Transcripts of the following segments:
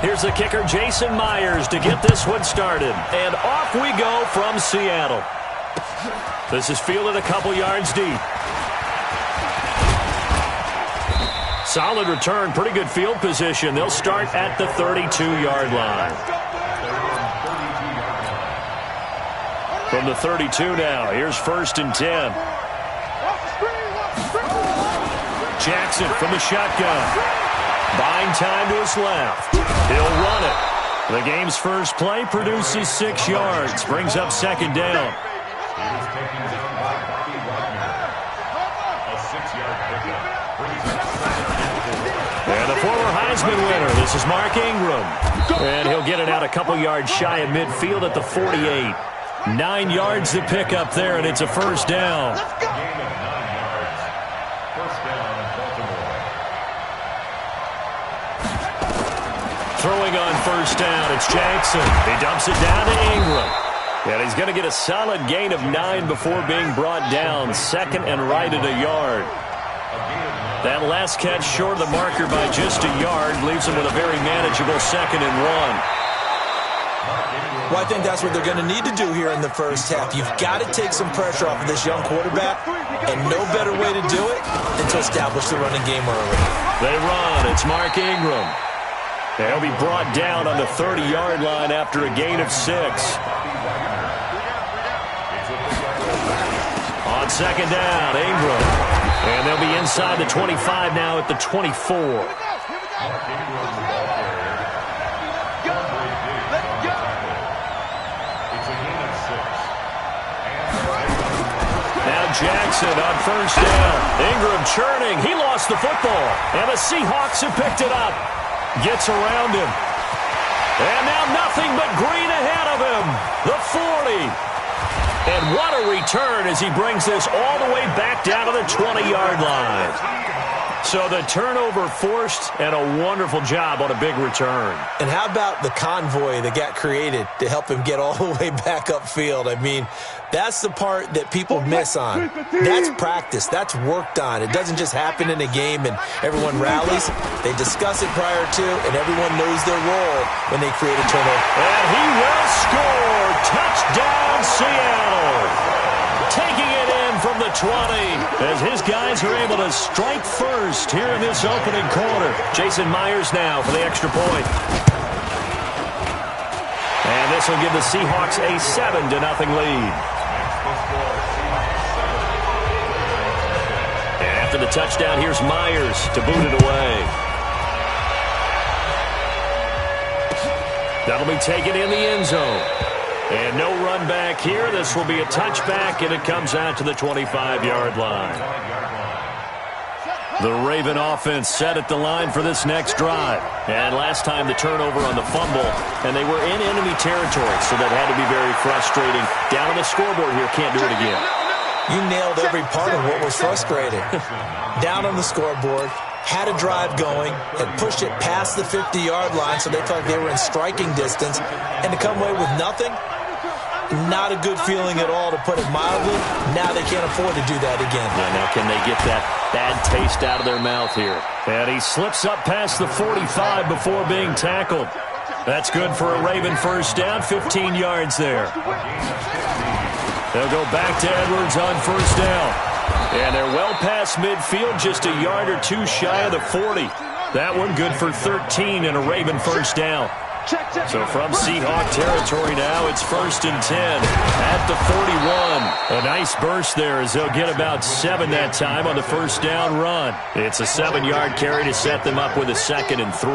Here's the kicker, Jason Myers, to get this one started. And off we go from Seattle. This is fielded a couple yards deep. Solid return, pretty good field position. They'll start at the 32-yard line. From the 32 now, here's 1st and 10. Jackson from the shotgun. Buying time to his left. He'll run it. The game's first play produces 6 yards. Brings up 2nd down. And the former Heisman winner, this is Mark Ingram. And he'll get it out a couple yards shy of midfield at the 48. 9 yards to pick up there, and it's a 1st down. Throwing on 1st down, it's Jackson. He dumps it down to Ingram. And he's going to get a solid gain of 9 before being brought down. 2nd and right at a yard. That last catch short of the marker by just a yard leaves him with a very manageable 2nd and 1. Well, I think that's what they're going to need to do here in the first half. You've got to take some pressure off of this young quarterback, and no better way to do it than to establish the running game early. They run. It's Mark Ingram. They'll be brought down on the 30-yard line after a gain of 6. On 2nd down, Ingram. And they'll be inside the 25 now at the 24. Now Jackson on 1st down. Ingram churning. He lost the football. And the Seahawks have picked it up. Gets around him. And now nothing but green ahead of him. The 40. And what a return as he brings this all the way back down to the 20-yard line. So the turnover forced, and a wonderful job on a big return. And how about the convoy that got created to help him get all the way back upfield? I mean, that's the part that people miss on. That's practice. That's worked on. It doesn't just happen in a game and everyone rallies. They discuss it prior to, and everyone knows their role when they create a turnover. And he will score. Touchdown, Seattle. Taking it in from the 20 as his guys are able to strike first here in this opening quarter. Jason Myers now for the extra point. And this will give the Seahawks a 7-0 lead. And after the touchdown, here's Myers to boot it away. That'll be taken in the end zone. And no run back here. This will be a touchback, and it comes out to the 25-yard line. The Raven offense set at the line for this next drive. And last time the turnover on the fumble, and they were in enemy territory, so that had to be very frustrating. Down on the scoreboard here, can't do it again. You nailed every part of what was frustrating. Down on the scoreboard, had a drive going, had pushed it past the 50-yard line, so they felt like they were in striking distance, and to come away with nothing, not a good feeling at all, to put it mildly. Now they can't afford to do that again. Yeah, now can they get that bad taste out of their mouth here? And he slips up past the 45 before being tackled. That's good for a Raven 1st down, 15 yards there. They'll go back to Edwards on 1st down. And they're well past midfield, just a yard or two shy of the 40. That one good for 13 and a Raven 1st down. So from Seahawk territory now, it's 1st and 10 at the 41. A nice burst there as they'll get about 7 that time on the 1st down run. It's a 7-yard carry to set them up with a 2nd and 3.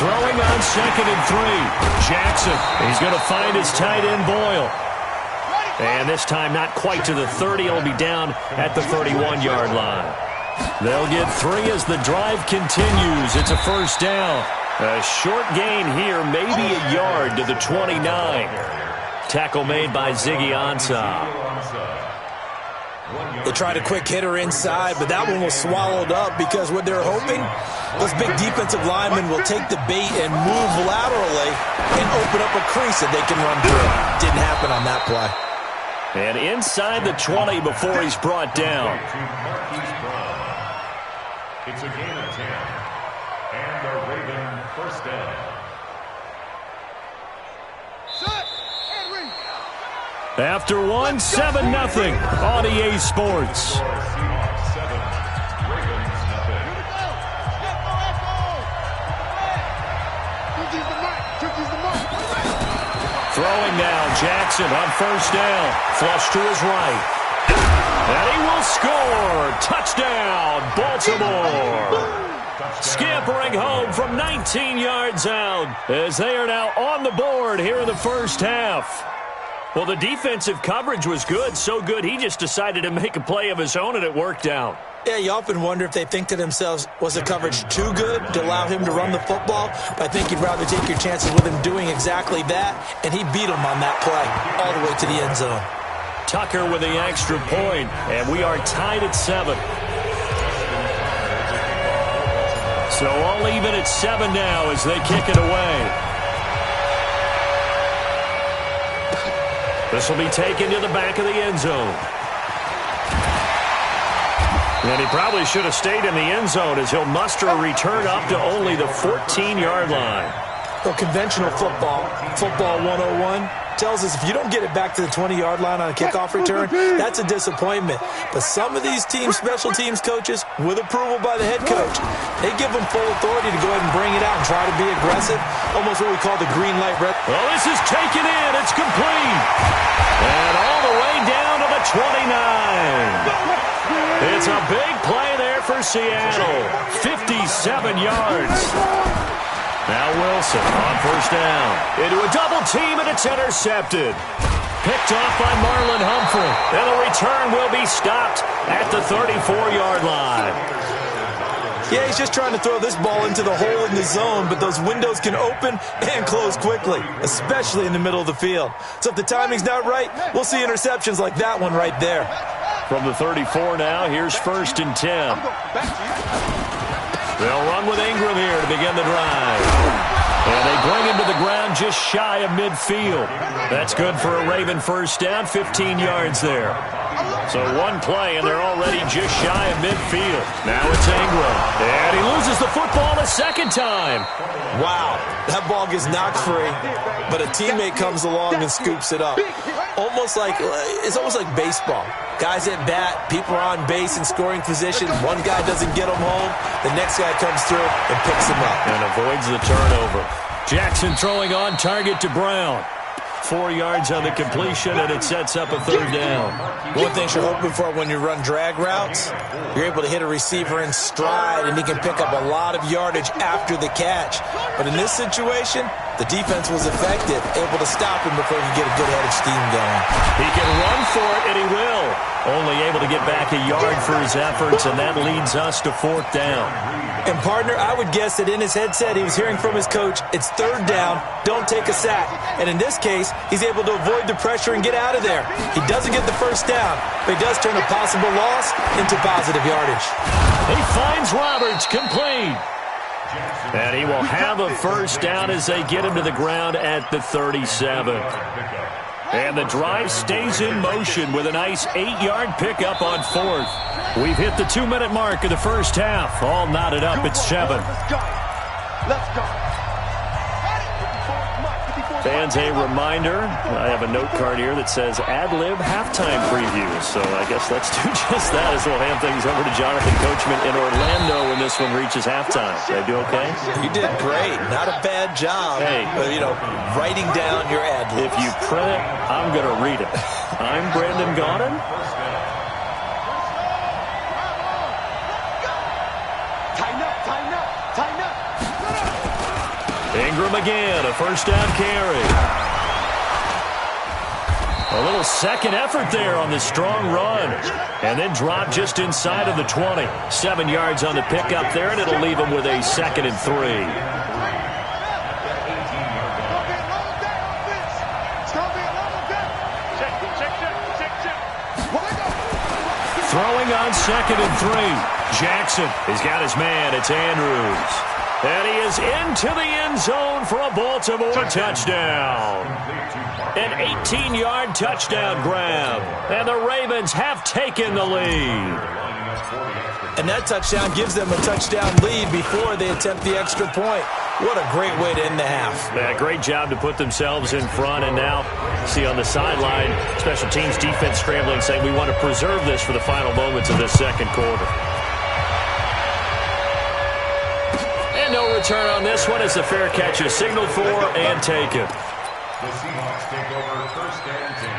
Throwing on 2nd and 3. Jackson, he's going to find his tight end Boyle. And this time not quite to the 30. He'll be down at the 31-yard line. They'll get 3 as the drive continues. It's a 1st down. A short gain here, maybe a yard to the 29. Tackle made by Ziggy Ansah. They tried a quick hitter inside, but that one was swallowed up because what they're hoping, those big defensive linemen will take the bait and move laterally and open up a crease that they can run through. Didn't happen on that play. And inside the 20 before he's brought down. It's a gain of 10. And the Raven first down. After 1, 7-0 on EA Sports. Throwing now, Jackson on first down. Flush to his right. And he will score. Touchdown, Baltimore. Scampering home from 19 yards out as they are now on the board here in the first half. Well, the defensive coverage was good, so good he just decided to make a play of his own, and it worked out. Yeah, you often wonder if they think to themselves, was the coverage too good to allow him to run the football? But I think you'd rather take your chances with him doing exactly that, and he beat him on that play all the way to the end zone. Tucker with the extra point, and we are tied at 7. So all even at 7 now as they kick it away. This will be taken to the back of the end zone. And he probably should have stayed in the end zone as he'll muster a return up to only the 14-yard line. Well, conventional football 101, tells us if you don't get it back to the 20-yard line on a kickoff return, that's a disappointment. But some of these teams, special teams coaches, with approval by the head coach, they give them full authority to go ahead and bring it out and try to be aggressive, almost what we call the green light red. Well, this is taken in. It's complete. And all the way down to the 29. It's a big play there for Seattle. 57 yards. Now Wilson on first down. Into a double team, and it's intercepted. Picked off by Marlon Humphrey. And the return will be stopped at the 34-yard line. Yeah, he's just trying to throw this ball into the hole in the zone, but those windows can open and close quickly, especially in the middle of the field. So if the timing's not right, we'll see interceptions like that one right there. From the 34 now, here's 1st and 10. They'll run with Ingram here to begin the drive. And they bring him to the ground just shy of midfield. That's good for a Raven first down, 15 yards there. So one play, and they're already just shy of midfield. Now it's Ingram. And he loses the football a second time. Wow, that ball gets knocked free, but a teammate comes along and scoops it up. It's almost like baseball. Guys at bat, people are on base in scoring position. One guy doesn't get them home. The next guy comes through and picks him up. And avoids the turnover. Jackson throwing on target to Brown. 4 yards on the completion, and it sets up a third down. One thing you're hoping for when you run drag routes, you're able to hit a receiver in stride, and he can pick up a lot of yardage after the catch. But in this situation, the defense was effective, able to stop him before he could get a good head of steam going. He can run for it, and he will. Only able to get back a yard for his efforts, and that leads us to 4th down. And, partner, I would guess that in his headset he was hearing from his coach, it's 3rd down, don't take a sack. And in this case, he's able to avoid the pressure and get out of there. He doesn't get the first down, but he does turn a possible loss into positive yardage. He finds Roberts complete. And he will have a first down as they get him to the ground at the 37. And the drive stays in motion with a nice 8-yard pickup on 4th. We've hit the 2-minute mark of the first half. All knotted up at 7. Let's go. Fans, a reminder, I have a note card here that says ad-lib halftime previews. So I guess let's do just that as we'll hand things over to Jonathan Coachman in Orlando when this one reaches halftime. Did I do okay? You did great. Not a bad job. Hey. Writing down your ad-libs. If you print it, I'm going to read it. I'm Brandon Gaudin. Ingram again, a first down carry. A little second effort there on the strong run. And then drop just inside of the 20. 7 yards on the pickup there, and it'll leave him with a 2nd and 3. Throwing on 2nd and 3. Jackson has got his man. It's Andrews. And he is into the end zone for a Baltimore touchdown. An 18-yard touchdown grab. And the Ravens have taken the lead. And that touchdown gives them a touchdown lead before they attempt the extra point. What a great way to end the half. Yeah, great job to put themselves in front. And now, see on the sideline, special teams defense scrambling, saying we want to preserve this for the final moments of this second quarter. And no return on this one as the fair catch is signaled for and taken. The Seahawks take over first and 10.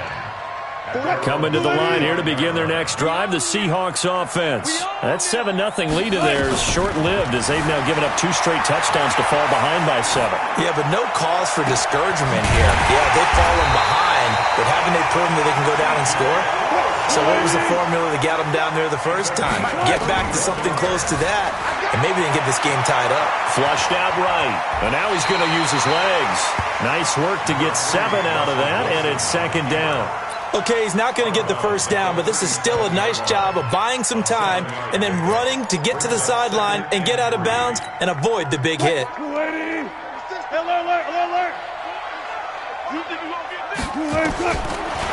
Coming to the line here to begin their next drive, the Seahawks offense. That 7-0 lead of theirs short-lived as they've now given up 2 straight touchdowns to fall behind by 7. Yeah, but no cause for discouragement here. Yeah, they've fallen behind, but haven't they proven that they can go down and score? So what was the formula that got them down there the first time? Get back to something close to that, and maybe they can get this game tied up. Flushed out right, and now he's going to use his legs. Nice work to get 7 out of that, and it's second down. Okay, he's not going to get the first down, but this is still a nice job of buying some time and then running to get to the sideline and get out of bounds and avoid the big hit.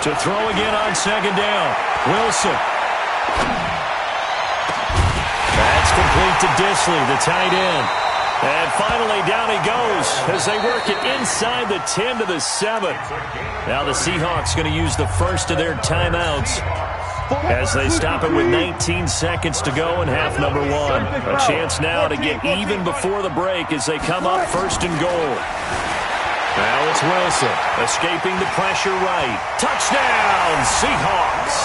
To throw again on second down, Wilson. That's complete to Disley, the tight end. And finally, down he goes as they work it inside the 10 to the 7. Now the Seahawks going to use the first of their timeouts as they stop it with 19 seconds to go in half number 1. A chance now to get even before the break as they come up first and goal. Now it's Wilson escaping the pressure right. Touchdown, Seahawks.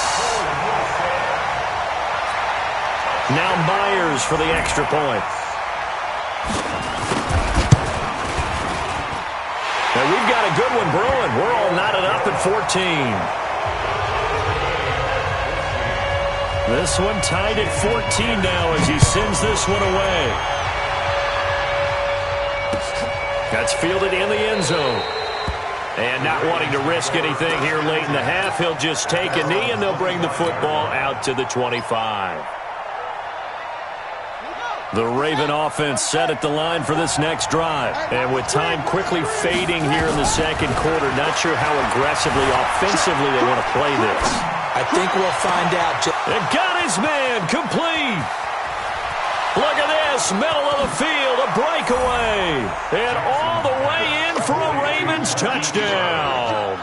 Now Myers for the extra point. Now we've got a good one brewing. We're all knotted up at 14. This one tied at 14 now as he sends this one away. That's fielded in the end zone. And not wanting to risk anything here late in the half, he'll just take a knee and they'll bring the football out to the 25. The Raven offense set at the line for this next drive. And with time quickly fading here in the second quarter, not sure how aggressively, offensively they want to play this. I think we'll find out. And got his man complete. Look at this, middle of the field, a breakaway. And all the way in for a Ravens touchdown.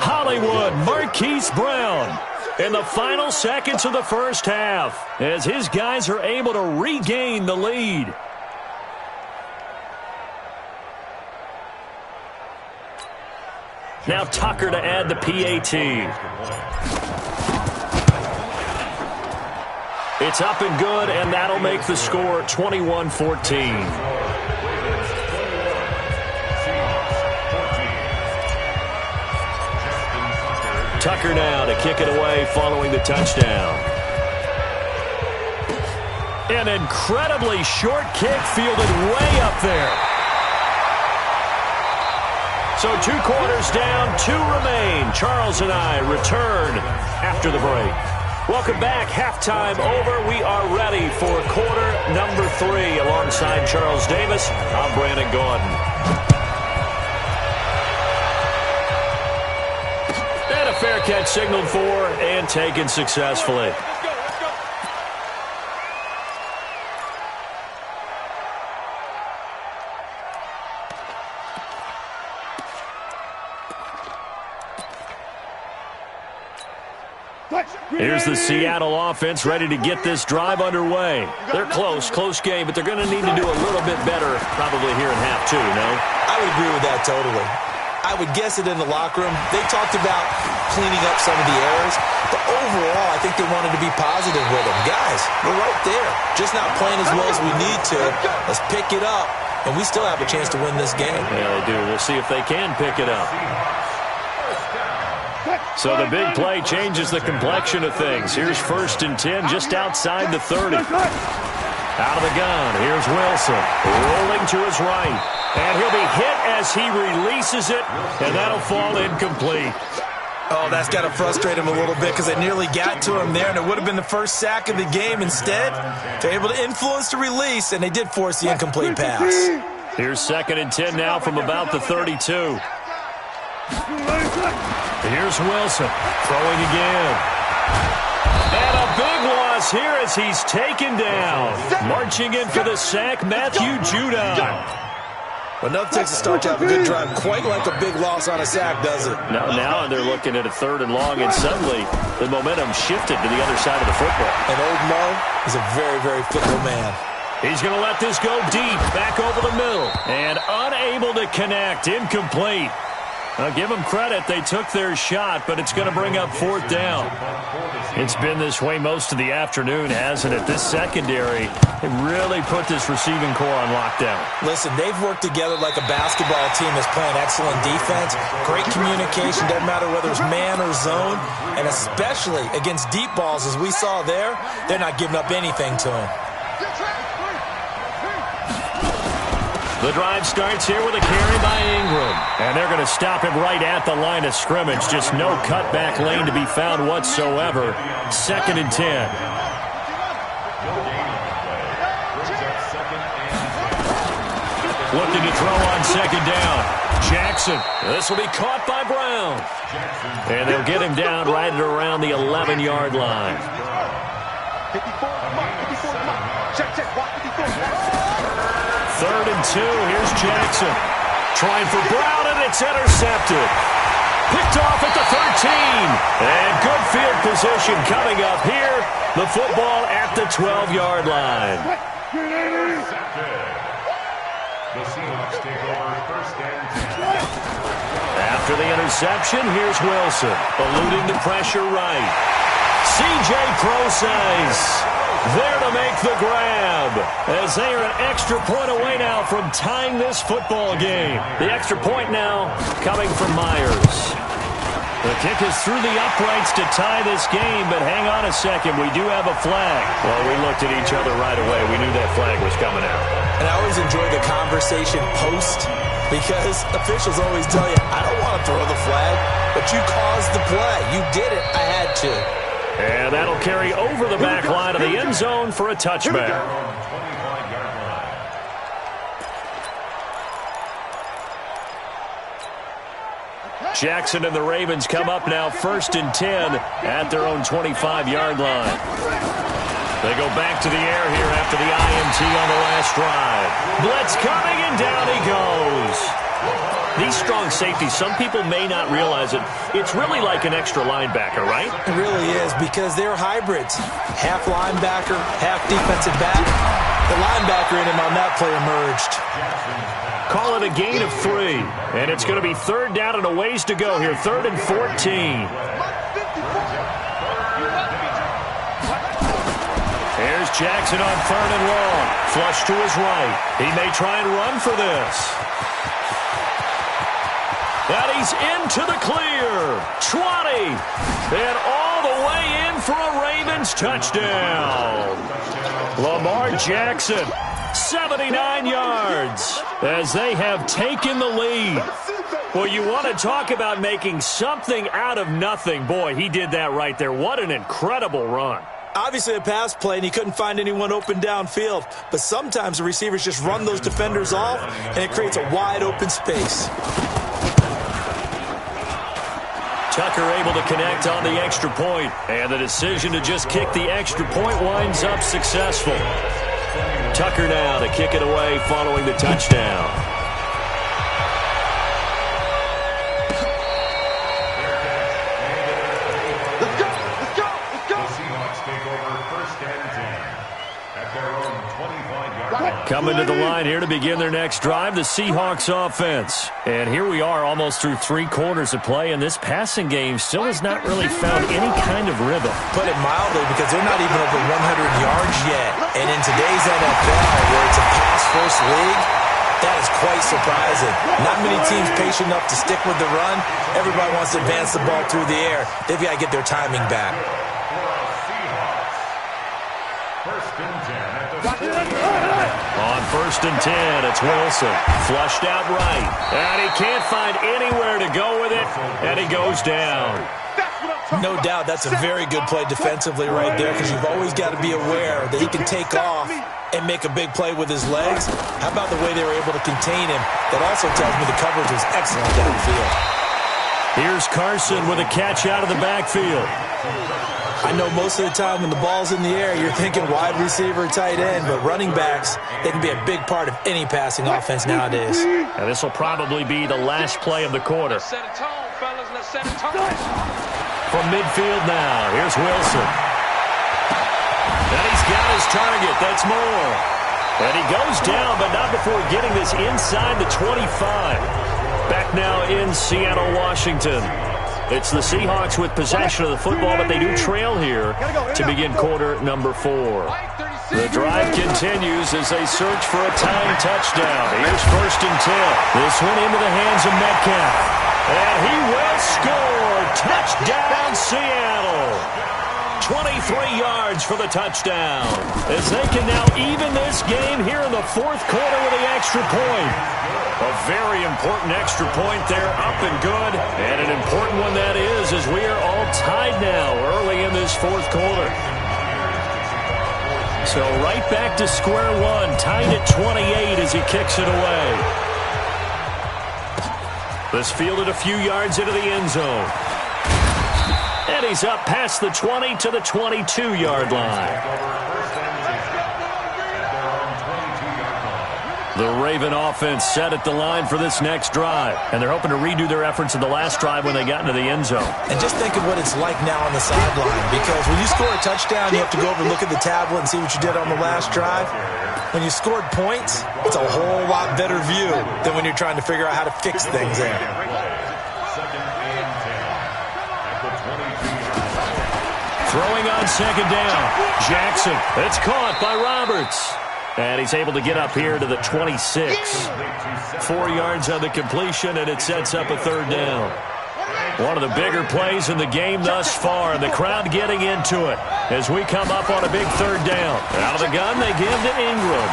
Hollywood Marquise Brown. In the final seconds of the first half, as his guys are able to regain the lead. Now Tucker to add the PAT. It's up and good, and that'll make the score 21-14. Tucker now to kick it away following the touchdown. An incredibly short kick fielded way up there. So 2 quarters down, 2 remain. Charles and I return after the break. Welcome back. Halftime over. We are ready for quarter number 3. Alongside Charles Davis, I'm Brandon Gordon. Fair catch signaled for and taken successfully. Here's the Seattle offense ready to get this drive underway. They're close game, but they're going to need to do a little bit better probably here in half 2, no? I would agree with that totally. I would guess it in the locker room. They talked about cleaning up some of the errors, but overall, I think they wanted to be positive with them. Guys, we're right there. Just not playing as well as we need to. Let's pick it up, and we still have a chance to win this game. Yeah, they do. We'll see if they can pick it up. So the big play changes the complexion of things. Here's 1st and 10 just outside the 30. Out of the gun, here's Wilson, rolling to his right. And he'll be hit as he releases it, and that'll fall incomplete. Oh, that's got to frustrate him a little bit because they nearly got to him there, and it would have been the first sack of the game. Instead, they're able to influence the release, and they did force the incomplete pass. Here's 2nd and 10 now from about the 32. Here's Wilson, throwing again. And a big loss here as he's taken down. Marching in for the sack, Matthew Judon. Well, nothing takes a start to have a good drive quite like a big loss on a sack, does it? Now they're looking at a 3rd and long, and suddenly the momentum shifted to the other side of the football. And old Mo is a very, very fickle man. He's going to let this go deep, back over the middle, and unable to connect, incomplete. I'll give them credit. They took their shot, but it's going to bring up 4th down. It's been this way most of the afternoon, hasn't it? This secondary, they really put this receiving core on lockdown. Listen, they've worked together like a basketball team that's playing excellent defense. Great communication, doesn't matter whether it's man or zone, and especially against deep balls, as we saw there, they're not giving up anything to them. The drive starts here with a carry by Ingram. And they're going to stop him right at the line of scrimmage. Just no cutback lane to be found whatsoever. 2nd and 10. Looking to throw on 2nd down. Jackson. This will be caught by Brown. And they'll get him down right at around the 11-yard line. 3rd and 2. Here's Jackson. Trying for Brown, and it's intercepted. Picked off at the 13. And good field position coming up here. The football at the 12-yard line. The Seahawks take over 1st and 10. After the interception, here's Wilson. Eluding the pressure right. C.J. Prosise there to make the grab, as they are an extra point away now from tying this football game. The extra point now coming from Myers. The kick is through the uprights to tie this game, but hang on a second, we do have a flag. Well, we looked at each other right away. We knew that flag was coming out. And I always enjoy the conversation post, because officials always tell you, I don't want to throw the flag, but you caused the play. You did it. I had to. And that'll carry over the back line of the end zone for a touchback. Jackson and the Ravens come up now 1st and 10 at their own 25-yard line. They go back to the air here after the INT on the last drive. Blitz coming, and down he goes. These strong safeties, some people may not realize it. It's really like an extra linebacker, right? It really is, because they're hybrids. Half linebacker, half defensive back. The linebacker in him on that play emerged. Call it a gain of 3. And it's going to be 3rd down and a ways to go here. 3rd and 14. Here's Jackson on 3rd and long. Flush to his right. He may try and run for this. And he's into the clear. 20. And all the way in for a Ravens touchdown. Lamar Jackson, 79 yards, as they have taken the lead. Well, you want to talk about making something out of nothing. Boy, he did that right there. What an incredible run. Obviously a pass play, and he couldn't find anyone open downfield. But sometimes the receivers just run those defenders off, and it creates a wide open space. Tucker able to connect on the extra point, and the decision to just kick the extra point winds up successful. Tucker now to kick it away following the touchdown. Let's go! The Seahawks take over 1st and 10 at their own 25-yard line. Coming to the line here to begin their next drive, the Seahawks offense. And here we are almost through 3 quarters of play, and this passing game still has not really found any kind of rhythm. Put it mildly, because they're not even over 100 yards yet. And in today's NFL, where it's a pass-first league, that is quite surprising. Not many teams patient enough to stick with the run. Everybody wants to advance the ball through the air. They've got to get their timing back. On 1st and 10, it's Wilson. Flushed out right. And he can't find anywhere to go with it, and he goes down. No doubt that's a very good play defensively right there, because you've always got to be aware that he can take off and make a big play with his legs. How about the way they were able to contain him? That also tells me the coverage was excellent downfield. Here's Carson with a catch out of the backfield. I know most of the time when the ball's in the air, you're thinking wide receiver, tight end, but running backs, they can be a big part of any passing offense nowadays. And this will probably be the last play of the quarter. Let's set a tone, fellas. Let's set a tone. From midfield now, here's Wilson. And he's got his target. That's Moore. And he goes down, but not before getting this inside the 25. Back now in Seattle, Washington. It's the Seahawks with possession of the football, but they do trail here to begin quarter number 4. The drive continues as they search for a tying touchdown. Here's 1st and 10. This one into the hands of Metcalf. And he will score. Touchdown, Seattle. 23 yards for the touchdown. As they can now even this game here in the 4th quarter with the extra point. A very important extra point there, up and good. And an important one that is, as we are all tied now early in this 4th quarter. So right back to square one, tied at 28 as he kicks it away. This fielded a few yards into the end zone. And he's up past the 20 to the 22-yard line. The Raven offense set at the line for this next drive. And they're hoping to redo their efforts in the last drive when they got into the end zone. And just think of what it's like now on the sideline. Because when you score a touchdown, you have to go over and look at the tablet and see what you did on the last drive. When you scored points, it's a whole lot better view than when you're trying to figure out how to fix things there. Throwing on 2nd down. Jackson. It's caught by Roberts. And he's able to get up here to the 26. 4 yards on the completion, and it sets up a 3rd down. One of the bigger plays in the game thus far, and the crowd getting into it as we come up on a big 3rd down. Out of the gun, they give to Ingram.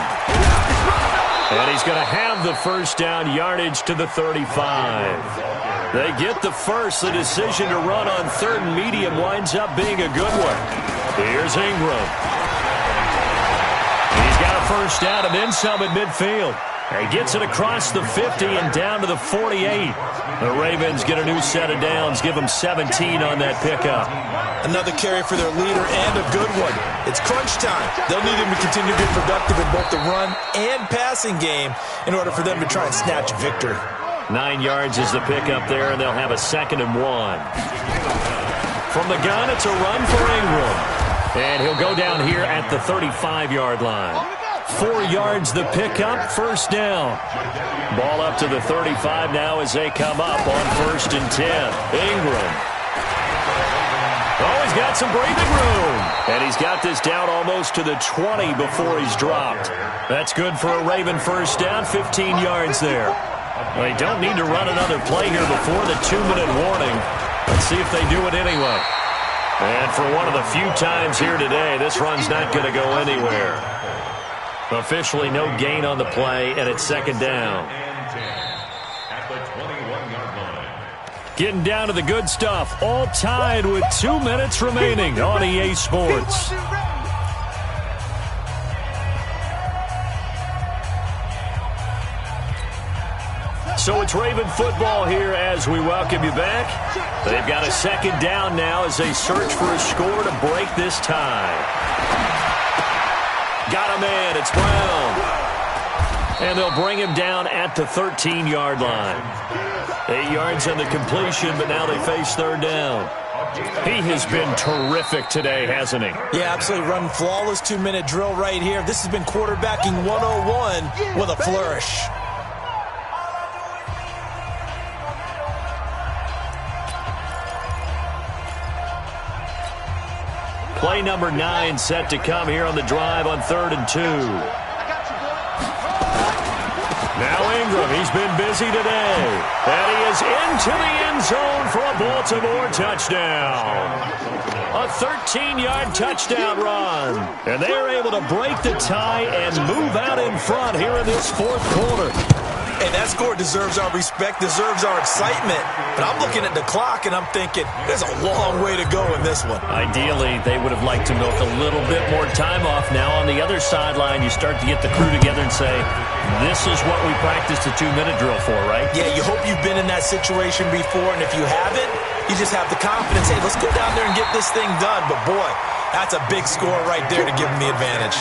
And he's going to have the 1st down, yardage to the 35. They get the first. The decision to run on 3rd and medium winds up being a good one. Here's Ingram. He's got a 1st down and then some at midfield. He gets it across the 50 and down to the 48. The Ravens get a new set of downs, give them 17 on that pickup. Another carry for their leader and a good one. It's crunch time. They'll need him to continue to be productive in both the run and passing game in order for them to try and snatch a victory. 9 yards is the pickup there, and they'll have a 2nd and 1. From the gun, it's a run for Ingram. And he'll go down here at the 35-yard line. 4 yards the pickup, 1st down. Ball up to the 35 now as they come up on 1st and 10. Ingram. Oh, he's got some breathing room. And he's got this down almost to the 20 before he's dropped. That's good for a Raven 1st down, 15 yards there. They don't need to run another play here before the 2-minute warning. Let's see if they do it anyway. And for one of the few times here today, this run's not going to go anywhere. Officially no gain on the play, and it's 2nd down. Getting down to the good stuff. All tied with 2 minutes remaining on EA Sports. So it's Raven football here as we welcome you back. They've got a 2nd down now as they search for a score to break this tie. Got a man, it's Brown. And they'll bring him down at the 13-yard line. 8 yards on the completion, but now they face 3rd down. He has been terrific today, hasn't he? Yeah, absolutely. Run flawless 2-minute drill right here. This has been quarterbacking 101 with a flourish. Play number 9 set to come here on the drive on 3rd and 2. Now Ingram, he's been busy today. And he is into the end zone for a Baltimore touchdown. A 13-yard touchdown run. And they are able to break the tie and move out in front here in this 4th quarter. Hey, that score deserves our respect, deserves our excitement. But I'm looking at the clock, and I'm thinking, there's a long way to go in this one. Ideally, they would have liked to milk a little bit more time off. Now on the other sideline, you start to get the crew together and say, this is what we practiced a 2-minute drill for, right? Yeah, you hope you've been in that situation before, and if you haven't, you just have the confidence, hey, let's go down there and get this thing done. But, boy, that's a big score right there to give them the advantage.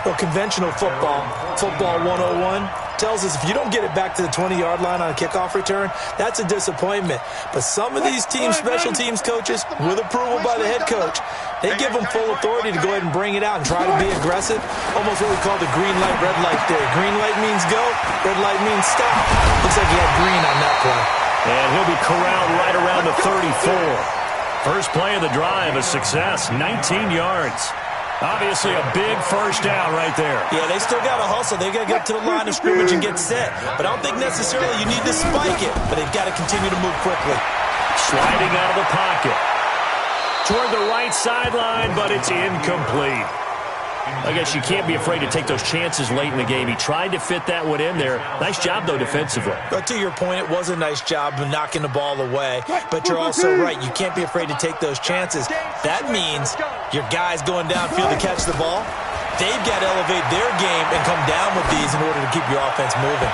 Well, conventional football 101, tells us if you don't get it back to the 20-yard line on a kickoff return, that's a disappointment. But some of these teams, special teams coaches, with approval by the head coach, they give them full authority to go ahead and bring it out and try to be aggressive. Almost what we call the green light, red light theory. Green light means go, red light means stop. Looks like he had green on that play. And he'll be corralled right around the 34. First play of the drive, a success, 19 yards. Obviously a big first down right there. Yeah, they still got to hustle. They got to get up to the line of scrimmage and get set. But I don't think necessarily you need to spike it, but they've got to continue to move quickly. Sliding out of the pocket. Toward the right sideline, but it's incomplete. I guess you can't be afraid to take those chances late in the game. He tried to fit that one in there. Nice job, though, defensively. But to your point, it was a nice job of knocking the ball away. But you're also right. You can't be afraid to take those chances. That means your guys going downfield to catch the ball, they've got to elevate their game and come down with these in order to keep your offense moving.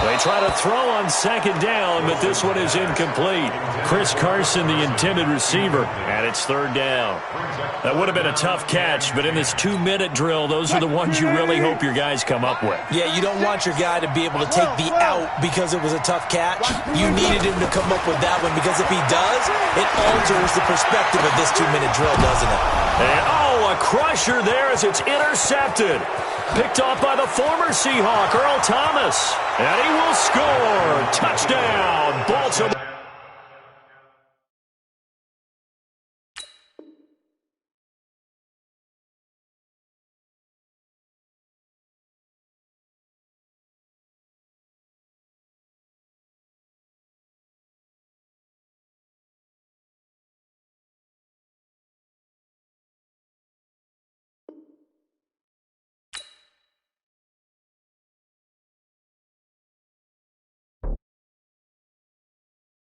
They try to throw on second down, but this one is incomplete. Chris Carson, the intended receiver, and it's third down. That would have been a tough catch, but in this 2-minute drill, those are the ones you really hope your guys come up with. Yeah, you don't want your guy to be able to take the out because it was a tough catch. You needed him to come up with that one because if he does, it alters the perspective of this 2-minute drill, doesn't it? And, a crusher there as it's intercepted. Picked off by the former Seahawk, Earl Thomas. And he will score. Touchdown, Baltimore.